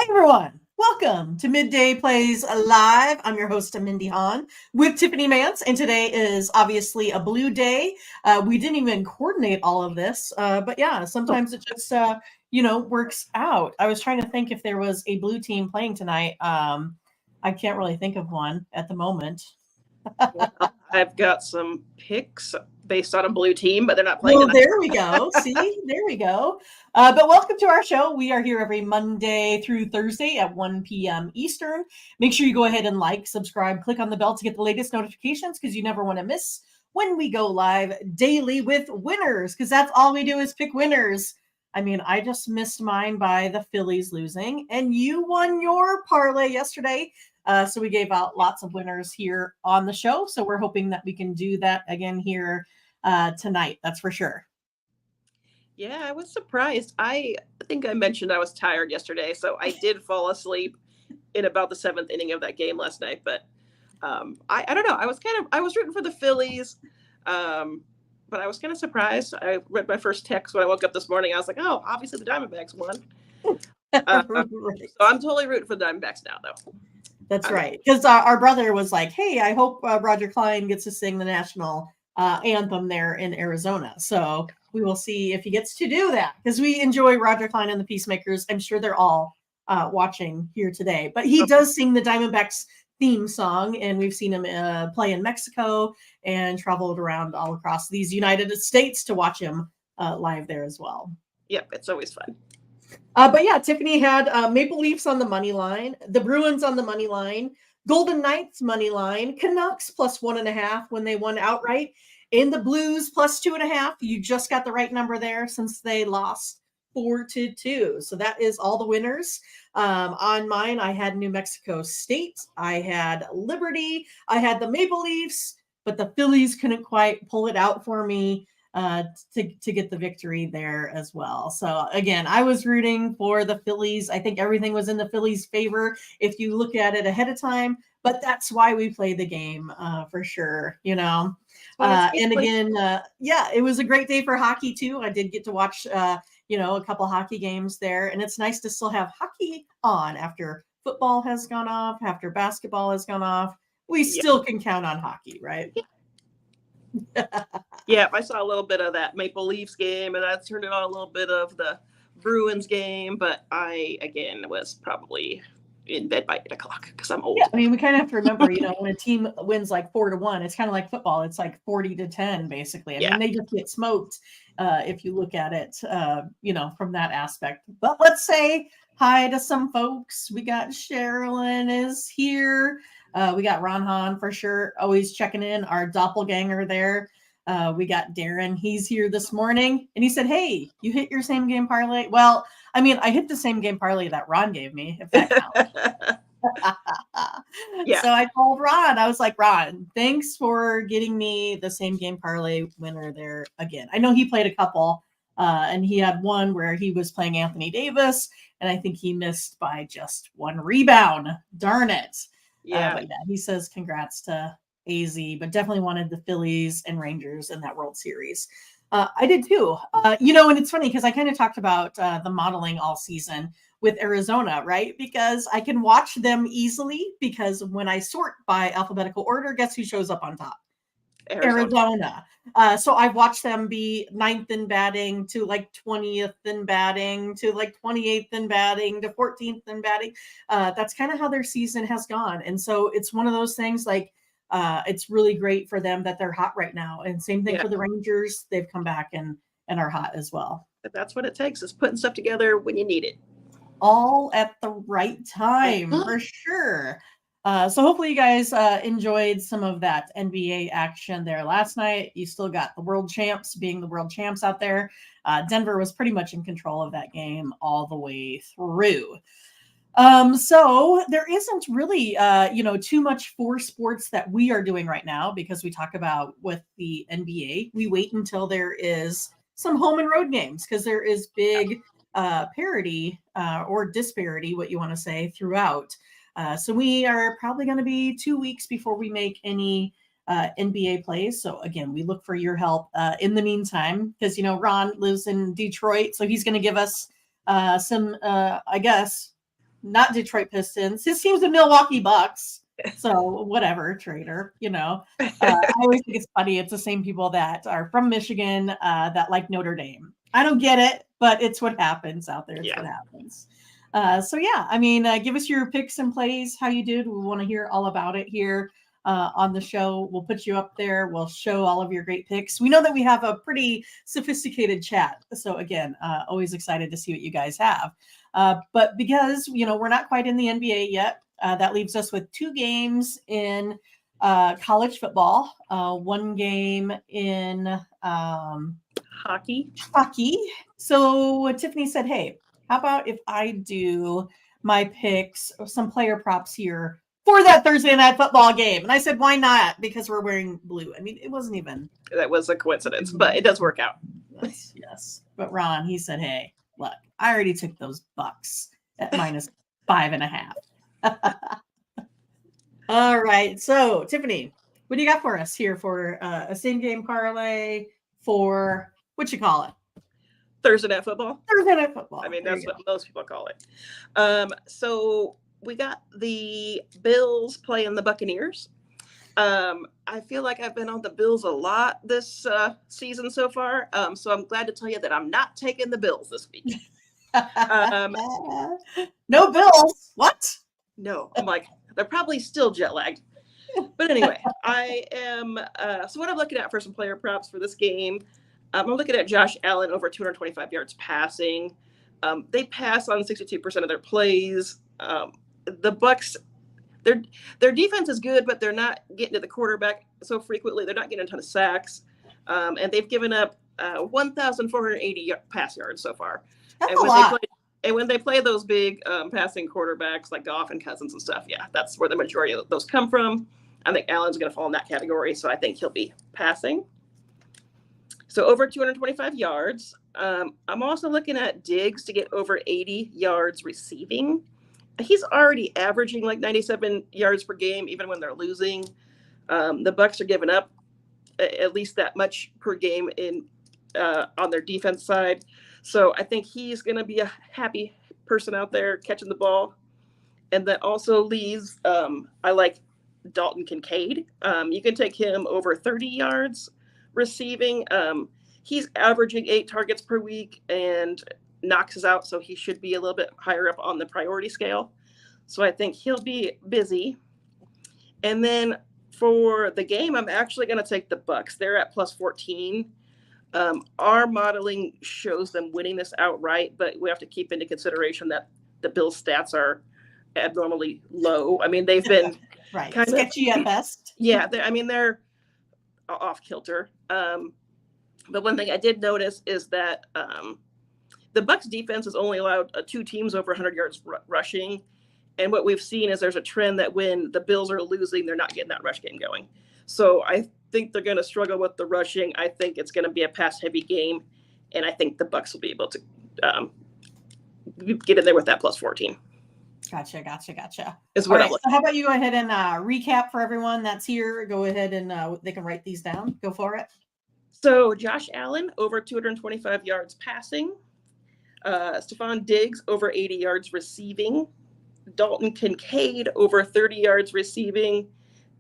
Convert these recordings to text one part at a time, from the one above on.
Everyone, welcome to Midday Plays Live. I'm your host, Mindy Hahn, with Tiffany Mantz, and today is obviously a blue day. We didn't even coordinate all of this, but yeah, sometimes it just works out. I was trying to think if there was a blue team playing tonight. I can't really think of one at the moment. Well, I've got some picks based on a blue team, but they're not playing Well, tonight. there we go. See, there we go. But welcome to our show. We are here every Monday through Thursday at 1 p.m. Eastern. Make sure you go ahead and like, subscribe, click on the bell to get the latest notifications because you never want to miss when we go live daily with winners, because that's all we do is pick winners. I mean, I just missed mine by the Phillies losing, and you won your parlay yesterday. So we gave out lots of winners here on the show. So we're hoping that we can do that again here tonight. That's for sure. Yeah, I was surprised. I think I mentioned I was tired yesterday, so I did fall asleep in about the seventh inning of that game last night. But I don't know. I was rooting for the Phillies, but I was kind of surprised. I read my first text when I woke up this morning. I was like, oh, obviously the Diamondbacks won. Right. So I'm totally rooting for the Diamondbacks now, though. That's right. Because our brother was like, hey, I hope Roger Clyne gets to sing the national anthem there in Arizona. So we will see if he gets to do that, because we enjoy Roger Clyne and the Peacemakers. I'm sure they're all watching here today. But he does sing the Diamondbacks theme song, and we've seen him play in Mexico and traveled around all across these United States to watch him live there as well. Yep, it's always fun. But yeah, Tiffany had Maple Leafs on the money line, the Bruins on the money line, Golden Knights money line, Canucks plus 1.5 when they won outright, and the Blues plus 2.5. You just got the right number there since they lost 4-2. So that is all the winners. On mine, I had New Mexico State, I had Liberty, I had the Maple Leafs, but the Phillies couldn't quite pull it out for me to get the victory there as well. So again, I was rooting for the Phillies. I think everything was in the Phillies' favor if you look at it ahead of time, but that's why we play the game for sure, you know. And again, yeah, it was a great day for hockey too. I did get to watch a couple hockey games there, and it's nice to still have hockey on after football has gone off, after basketball has gone off. We still can count on hockey, right? Yeah, I saw a little bit of that Maple Leafs game, and I turned it on a little bit of the Bruins game, but I, again, was probably in bed by 8 o'clock because I'm old. Yeah, I mean, we kind of have to remember, when a team wins like 4-1, it's kind of like football. It's like 40-10, basically. I mean, they just get smoked if you look at it, from that aspect. But let's say hi to some folks. We got Sherilyn is here. We got Ron Hahn for sure, always checking in, our doppelganger there. We got Darren. He's here this morning, and he said, hey, you hit your same game parlay? Well, I mean, I hit the same game parlay that Ron gave me, if that counts. Yeah. So I called Ron. I was like, Ron, thanks for getting me the same game parlay winner there again. I know he played a couple, and he had one where he was playing Anthony Davis, and I think he missed by just one rebound. Darn it. Yeah. But yeah, he says congrats to AZ, but definitely wanted the Phillies and Rangers in that World Series. I did too. And it's funny because I kind of talked about the modeling all season with Arizona, right? Because I can watch them easily because when I sort by alphabetical order, guess who shows up on top? Arizona. So I've watched them be 9th in batting to like 20th in batting to like 28th in batting to 14th in batting. That's kind of how their season has gone. And so it's one of those things like, it's really great for them that they're hot right now. And same thing for the Rangers. They've come back and are hot as well. But that's what it takes, is putting stuff together when you need it. All at the right time, for sure. So hopefully you guys enjoyed some of that NBA action there last night. You still got the world champs being the world champs out there. Denver was pretty much in control of that game all the way through. So there isn't really, too much for sports that we are doing right now because we talk about with the NBA. We wait until there is some home and road games because there is big parity or disparity, what you want to say, throughout. So we are probably going to be 2 weeks before we make any NBA plays. So again, we look for your help in the meantime because, Ron lives in Detroit, so he's going to give us some, not Detroit Pistons. His team's the Milwaukee Bucks. So whatever, trader, I always think it's funny. It's the same people that are from Michigan that like Notre Dame. I don't get it, but it's what happens out there. It's what happens. So yeah, I mean, give us your picks and plays, how you did. We want to hear all about it here on the show. We'll put you up there. We'll show all of your great picks. We know that we have a pretty sophisticated chat. So again, always excited to see what you guys have. But because, we're not quite in the NBA yet, that leaves us with 2 games in college football, 1 game in hockey. So Tiffany said, hey, how about if I do my picks, some player props here for that Thursday night football game? And I said, why not? Because we're wearing blue. I mean, it wasn't even. That was a coincidence, but it does work out. Yes. But Ron, he said, hey, look, I already took those Bucks at -5.5. All right. So, Tiffany, what do you got for us here for a same game parlay for what you call it? Thursday night football. I mean, that's what most people call it. So we got the Bills playing the Buccaneers. I feel like I've been on the Bills a lot this season so far. So I'm glad to tell you that I'm not taking the Bills this week. No Bills. What? No, I'm like, they're probably still jet lagged. But anyway, I am. So what I'm looking at for some player props for this game, I'm looking at Josh Allen over 225 yards passing. They pass on 62% of their plays. The Bucks, their defense is good, but they're not getting to the quarterback so frequently. They're not getting a ton of sacks, and they've given up 1,480 pass yards so far. That's a lot. And when they play those big passing quarterbacks like Goff and Cousins and stuff, yeah, that's where the majority of those come from. I think Allen's going to fall in that category, so I think he'll be passing. So over 225 yards. I'm also looking at Diggs to get over 80 yards receiving. He's already averaging like 97 yards per game, even when they're losing. The Bucks are giving up at least that much per game on their defense side. So I think he's going to be a happy person out there catching the ball. And that also leaves, I like Dalton Kincaid. You can take him over 30 yards receiving. He's averaging 8 targets per week and Knox is out, so he should be a little bit higher up on the priority scale. So I think he'll be busy. And then for the game, I'm actually going to take the Bucks. They're at +14. Our modeling shows them winning this outright, but we have to keep into consideration that the Bills' stats are abnormally low. I mean, they've been right, kind sketchy at best. Yeah, they're off kilter. But one thing I did notice is that the Bucks defense has only allowed 2 teams over 100 yards rushing. And what we've seen is there's a trend that when the Bills are losing, they're not getting that rush game going. So I think they're going to struggle with the rushing. I think it's going to be a pass-heavy game. And I think the Bucks will be able to get in there with that +14. Gotcha. Is what right, so how about you go ahead and recap for everyone that's here. Go ahead and they can write these down. Go for it. So Josh Allen, over 225 yards passing. Stephon Diggs, over 80 yards receiving. Dalton Kincaid, over 30 yards receiving.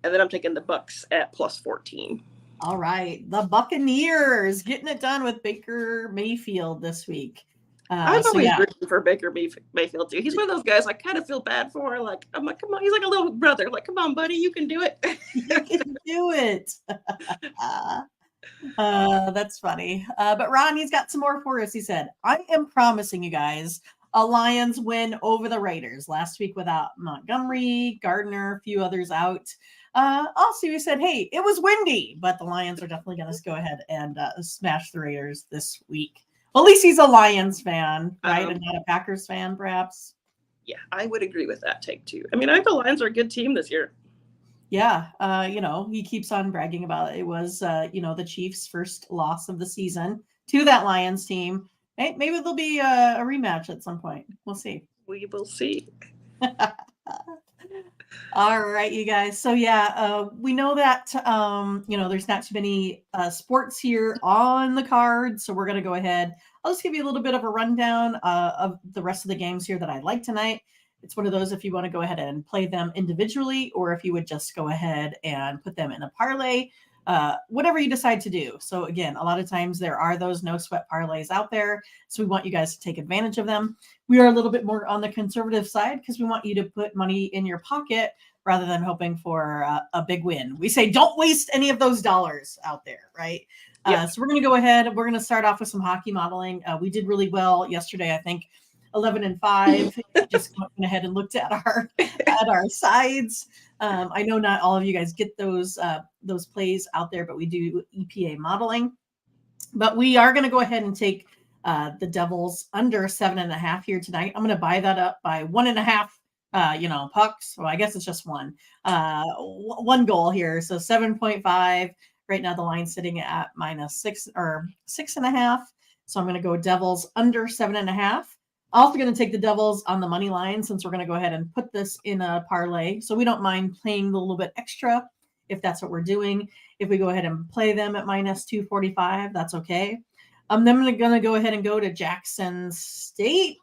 And then I'm taking the Bucks at +14. All right. The Buccaneers getting it done with Baker Mayfield this week. I'm always rooting for Baker Mayfield too. He's one of those guys I kind of feel bad for. Like, I'm like, come on. He's like a little brother. Like, come on, buddy. You can do it. You can do it. That's funny. But Ron, he's got some more for us. He said, I am promising you guys a Lions win over the Raiders. Last week without Montgomery, Gardner, a few others out. Also, he said, hey, it was windy, but the Lions are definitely going to go ahead and smash the Raiders this week. Well, at least he's a Lions fan, right? And not a Packers fan, perhaps. Yeah, I would agree with that take too. I mean, I think the Lions are a good team this year. Yeah, he keeps on bragging about it. It was, the Chiefs' first loss of the season to that Lions team. Hey, maybe there'll be a rematch at some point. We'll see. We will see. All right, you guys. So we know that there's not too many sports here on the card. So we're going to go ahead. I'll just give you a little bit of a rundown of the rest of the games here that I like tonight. It's one of those if you want to go ahead and play them individually, or if you would just go ahead and put them in a parlay, whatever you decide to do. So again, a lot of times there are those no sweat parlays out there. So we want you guys to take advantage of them. We are a little bit more on the conservative side because we want you to put money in your pocket rather than hoping for a big win. We say don't waste any of those dollars out there, right? Yep. So we're going to go ahead. We're going to start off with some hockey modeling. We did really well yesterday, I think 11-5. Just went ahead and looked at our sides. I know not all of you guys get those plays out there, but we do EPA modeling. But we are going to go ahead and take the Devils under 7.5 here tonight. I'm going to buy that up by 1.5. Pucks. Well, I guess it's just one goal here. So 7.5. Right now the line's sitting at -6 or 6.5. So I'm going to go Devils under 7.5. Also going to take the Devils on the money line since we're going to go ahead and put this in a parlay. So we don't mind playing a little bit extra if that's what we're doing. If we go ahead and play them at -245, that's okay. Then I'm going to go ahead and go to Jacksonville State.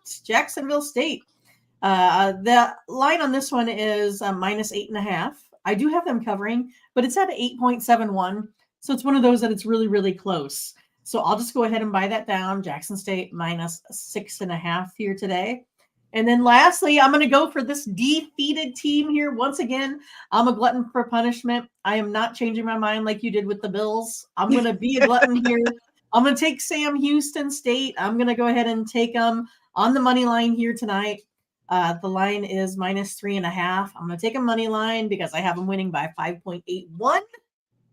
The line on this one is -8.5. I do have them covering, but it's at 8.71. So it's one of those that it's really, really close. So I'll just go ahead and buy that down. Jackson State -6.5 here today. And then lastly, I'm going to go for this defeated team here. Once again, I'm a glutton for punishment. I am not changing my mind like you did with the Bills. I'm going to be a glutton here. I'm going to take Sam Houston State. I'm going to go ahead and take them on the money line here tonight. The line is -3.5. I'm going to take a money line because I have them winning by 5.81.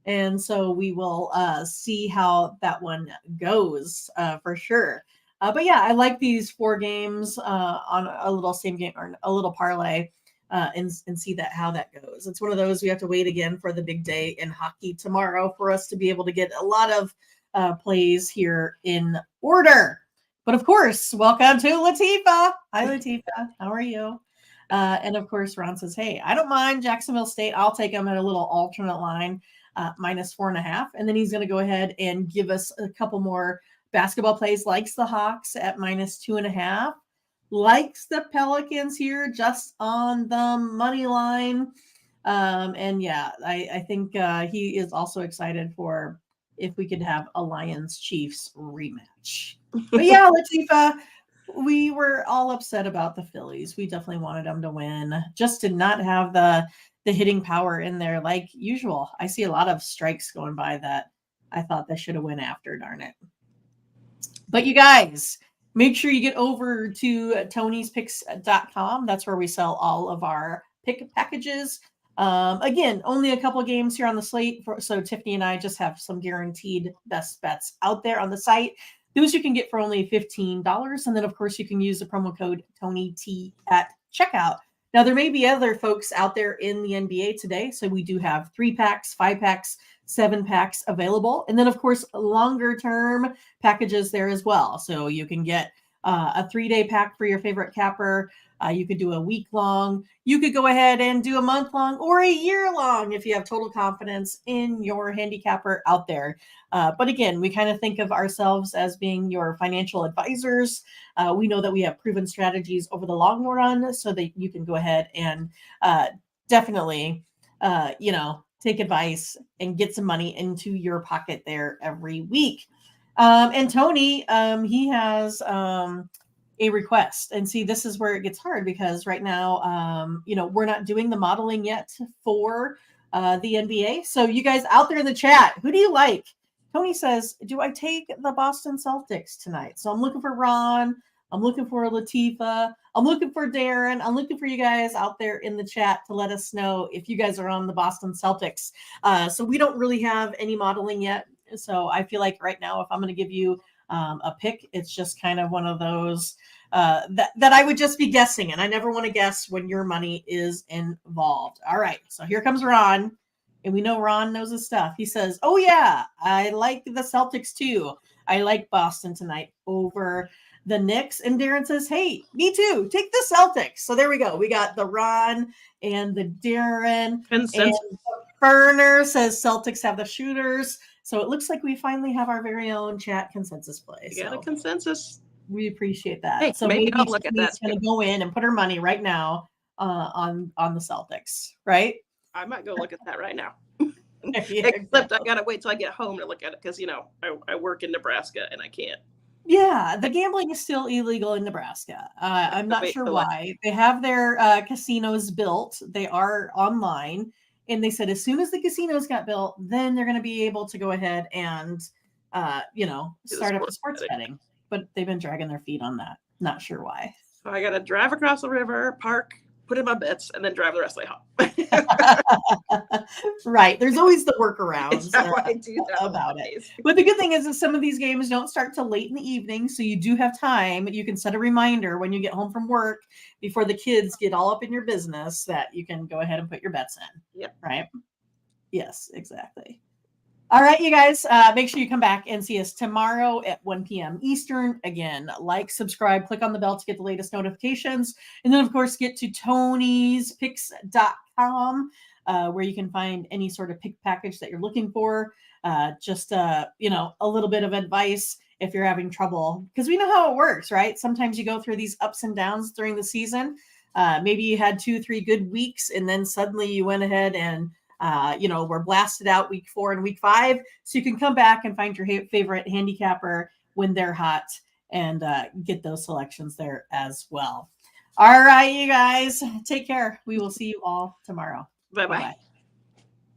And so we will see how that one goes for sure. But yeah, I like these 4 games on a little same game or a little parlay and see how that goes. It's one of those we have to wait again for the big day in hockey tomorrow for us to be able to get a lot of plays here in order. But of course, welcome to Latifah. Hi, Latifah. How are you? And of course, Ron says, hey, I don't mind Jacksonville State. I'll take them at a little alternate line. -4.5. And then he's going to go ahead and give us a couple more basketball plays, likes the Hawks at -2.5, likes the Pelicans here just on the money line. And yeah, I think he is also excited for if we could have a Lions Chiefs rematch. But yeah, Latifah, we were all upset about the Phillies. We definitely wanted them to win. Just did not have the hitting power in there like usual. I see a lot of strikes going by that I thought they should have went after, darn it. But you guys, make sure you get over to tonyspicks.com. That's where we sell all of our pick packages. Again, only a couple of games here on the slate. So Tiffany and I just have some guaranteed best bets out there on the site. Those you can get for only $15. And then, of course, you can use the promo code TonyT at checkout. Now, there may be other folks out there in the NBA today. So we do have 3-packs, 5-packs, 7-packs available. And then, of course, longer term packages there as well. So you can get a 3-day pack for your favorite capper. You could do a week long. You could go ahead and do a month long or a year long if you have total confidence in your handicapper out there. But again, we kind of think of ourselves as being your financial advisors. We know that we have proven strategies over the long run so that you can go ahead and definitely, take advice and get some money into your pocket there every week. And Tony, he has a request. And see, this is where it gets hard because right now, we're not doing the modeling yet for the NBA. So you guys out there in the chat, who do you like? Tony says, do I take the Boston Celtics tonight? So I'm looking for Ron. I'm looking for Latifah. I'm looking for Darren. I'm looking for you guys out there in the chat to let us know if you guys are on the Boston Celtics. So we don't really have any modeling yet. So I feel like right now, if I'm going to give you a pick, it's just kind of one of those that I would just be guessing. And I never want to guess when your money is involved. All right. So here comes Ron. And we know Ron knows his stuff. He says, oh, yeah, I like the Celtics, too. I like Boston tonight over the Knicks. And Darren says, hey, me too. Take the Celtics. So there we go. We got the Ron and the Darren. And Ferner says Celtics have the shooters. So it looks like we finally have our very own chat consensus play. You got a consensus. We appreciate that. Hey, So maybe maybe I'll look at Tiffany's that going to too. go in and put her money right now on the Celtics, right? I might go look at that right now. There you Except I go. gotta wait till I get home to look at it because I work in Nebraska and I can't. Yeah, the gambling is still illegal in Nebraska. I'm not Wait sure till why. They have their casinos built. They are online, and they said as soon as the casinos got built, then they're going to be able to go ahead and, do the start up the sports sports betting. betting. But they've been dragging their feet on that. Not sure why. So I gotta drive across the river, park, put in my bets, and then drive the rest of the way home. Right. There's always the It's workarounds how I do that about it. days. But the good thing is that some of these games don't start till late in the evening, so you do have time. You can set a reminder when you get home from work before the kids get all up in your business that you can go ahead and put your bets in. Yep. Right? Yes, exactly. All right, you guys, make sure you come back and see us tomorrow at 1 p.m. Eastern. Again, like, subscribe, click on the bell to get the latest notifications. And then, of course, get to Tony'sPicks.com, where you can find any sort of pick package that you're looking for. Just a little bit of advice if you're having trouble, because we know how it works, right? Sometimes you go through these ups and downs during the season. Maybe you had 2-3 good weeks, and then suddenly you went ahead and we're blasted out week 4 and week 5. So you can come back and find your favorite handicapper when they're hot and get those selections there as well. All right, you guys, take care. We will see you all tomorrow. Bye-bye. Bye-bye.